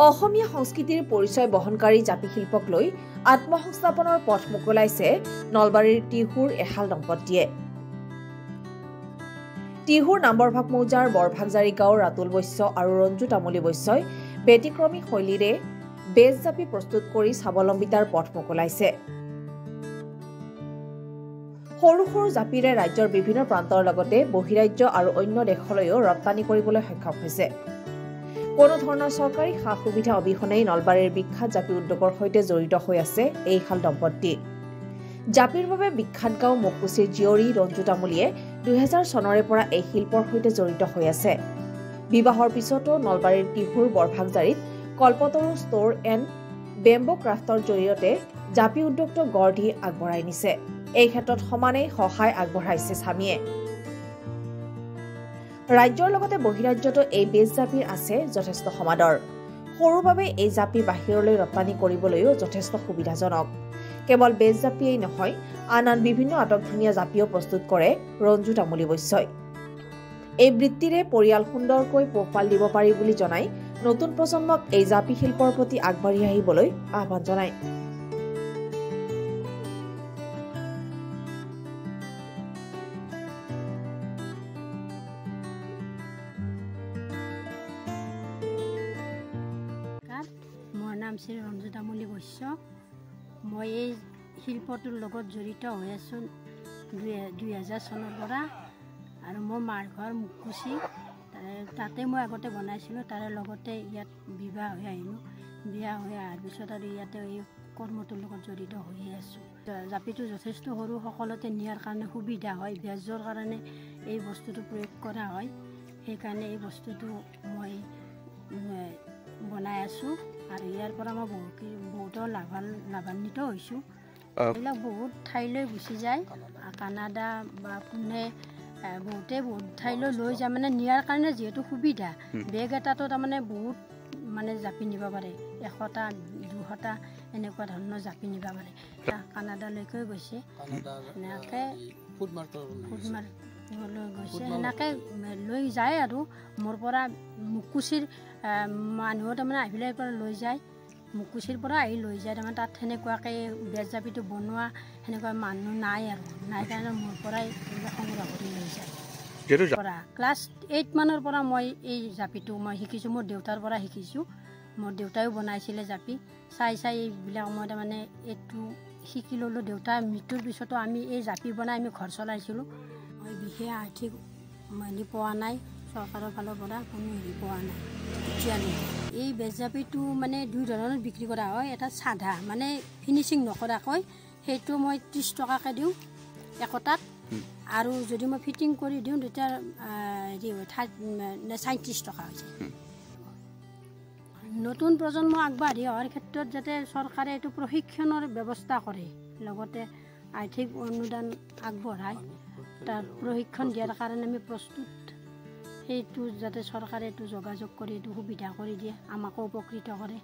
অসমীয়া সংস্কৃতিৰ পৰিচয় বহনকাৰী জাপি শিল্পক লৈ আত্মসংস্থাপনৰ পথ মুকলাইছে নলবাৰীৰ টিহুৰ এহাল দম্পতীয়ে। টিহুৰ নাম্বৰভাগ মৌজাৰ বৰভাগজাৰী গাঁৱৰ ৰাতুল বৈশ্য আৰু ৰঞ্জু তামুলী বৈশ্যই ব্যতিক্ৰমী শৈলীৰে বেজ জাপি প্ৰস্তুত কৰি স্বাৱলম্বিতাৰ পথ মুকলাইছে। সৰু সৰু জাপিৰে ৰাজ্যৰ বিভিন্ন প্ৰান্তৰ লগতে বহিৰাজ্য আৰু অন্য দেশলৈও ৰপ্তানি কৰিবলৈ সক্ষম হৈছে। কোনো ধৰণৰ চৰকাৰী সা সুবিধা অবিহনেই নলবাৰীৰ বিখ্যাত জাপি উদ্যোগৰ সৈতে জড়িত হৈ আছে এইহাল দম্পতী। জাপিৰ বাবে বিখ্যাত গাঁও মকুচিৰ জীয়ৰী ৰঞ্জু তামুলীয়ে 2000 চনৰে পৰা এই শিল্পৰ সৈতে জড়িত হৈ আছে। বিবাহৰ পিছতো নলবাৰীৰ টিহুৰ বৰভাগজাৰীত কল্পতৰু ষ্ট'ৰ এণ্ড বেম্বো ক্ৰাফ্টৰ জৰিয়তে জাপি উদ্যোগটো গঢ় দি আগবঢ়াই নিছে। এই ক্ষেত্ৰত সমানেই সহায় আগবঢ়াইছে স্বামীয়ে। ৰাজ্যৰ লগতে বহিৰাজ্যতো এই বেজ জাপিৰ আছে যথেষ্ট সমাদৰ। সৰু বাবে এই জাপি বাহিৰলৈ ৰপ্তানি কৰিবলৈও যথেষ্ট সুবিধাজনক। কেৱল বেজ জাপিয়েই নহয়, আন আন বিভিন্ন আটকধুনীয়া জাপিও প্ৰস্তুত কৰে ৰঞ্জু তামুলী বৈশ্যই। এই বৃত্তিৰে পৰিয়াল সুন্দৰকৈ পোহপাল দিব পাৰি বুলি জনাই নতুন প্ৰজন্মক এই জাপি শিল্পৰ প্ৰতি আগবাঢ়ি আহিবলৈ আহ্বান জনায়। মোৰ নাম শ্ৰী ৰঞ্জু তামুলী বৈশ্য। মই এই শিল্পটোৰ লগত জড়িত হৈ আছোঁ 2000 চনৰ পৰা। আৰু মোৰ মাৰ ঘৰ মুকুচি, তাতে মই আগতে বনাইছিলোঁ। তাৰে লগতে ইয়াত বিবাহ হৈ আহিলোঁ। বিয়া হৈ অহাৰ পিছত আৰু ইয়াতে এই কৰ্মটোৰ লগত জড়িত হৈ আছোঁ। জাপিটো যথেষ্ট সৰু, সকলোতে নিয়াৰ কাৰণে সুবিধা হয়। বেজৰ কাৰণে এই বস্তুটো প্ৰয়োগ কৰা হয়। সেইকাৰণে এই বস্তুটো মই বনাই আছোঁ আৰু ইয়াৰ পৰা মই বহুতো লাভান্বিত হৈছোঁ। এইবিলাক বহুত ঠাইলৈ গুচি যায়, কানাডা বা পুনে, বহুত ঠাইলৈ লৈ যায়। মানে নিয়াৰ কাৰণে যিহেতু সুবিধা, বেগ এটাতো তাৰমানে বহুত জাপি নিব পাৰে, 100টা 200টা এনেকুৱা ধৰণৰ জাপি নিব পাৰে। কানাডালৈকে গৈছে, এনেকৈ ফুটমাৰ্কলৈ গৈছে, সেনেকৈ লৈ যায়। আৰু মোৰ পৰা মুকুচিৰ মানুহ তাৰমানে আহি পেলাই পৰা লৈ যায়, মুকুচিৰ পৰা আহি লৈ যায়। তাৰমানে তাত সেনেকুৱাকৈ বেজ জাপিটো বনোৱা সেনেকুৱা মানুহ নাই, আৰু নাই কাৰণে মোৰ পৰাই সংগ্ৰহ কৰি লৈ যায়। ক্লাছ 8 মানৰ পৰা মই এই জাপিটো মই শিকিছোঁ। মোৰ দেউতাৰ পৰা শিকিছোঁ। মোৰ দেউতাইও বনাইছিলে জাপি, চাই এইবিলাক মই তাৰমানে এইটো শিকি ল'লোঁ। দেউতাৰ মৃত্যুৰ পিছতো আমি এই জাপি বনাই আমি ঘৰ চলাইছিলোঁ। মই বিশেষ আৰ্থিক পোৱা নাই, চৰকাৰৰ ফালৰ পৰা কোনো পোৱা নাই এতিয়ালৈকে। এই বেজ জাপিটো মানে 2 ধৰণৰ বিক্ৰী কৰা হয়। এটা চাধা, মানে ফিনিচিং নকৰাকৈ, সেইটো মই 30 টকাকৈ দিওঁ একোটাত। আৰু যদি মই ফিটিং কৰি দিওঁ তেতিয়া হেৰি হয় 37 টকা হৈছে। নতুন প্ৰজন্ম আগবাঢ়ি অহাৰ ক্ষেত্ৰত যাতে চৰকাৰে এইটো প্ৰশিক্ষণৰ ব্যৱস্থা কৰে, লগতে আৰ্থিক অনুদান আগবঢ়ায়, তাৰ প্ৰশিক্ষণ দিয়াৰ কাৰণে আমি প্ৰস্তুত। সেইটো যাতে চৰকাৰে এইটো যোগাযোগ কৰি এইটো সুবিধা কৰি দিয়ে, আমাকো উপকৃত কৰে।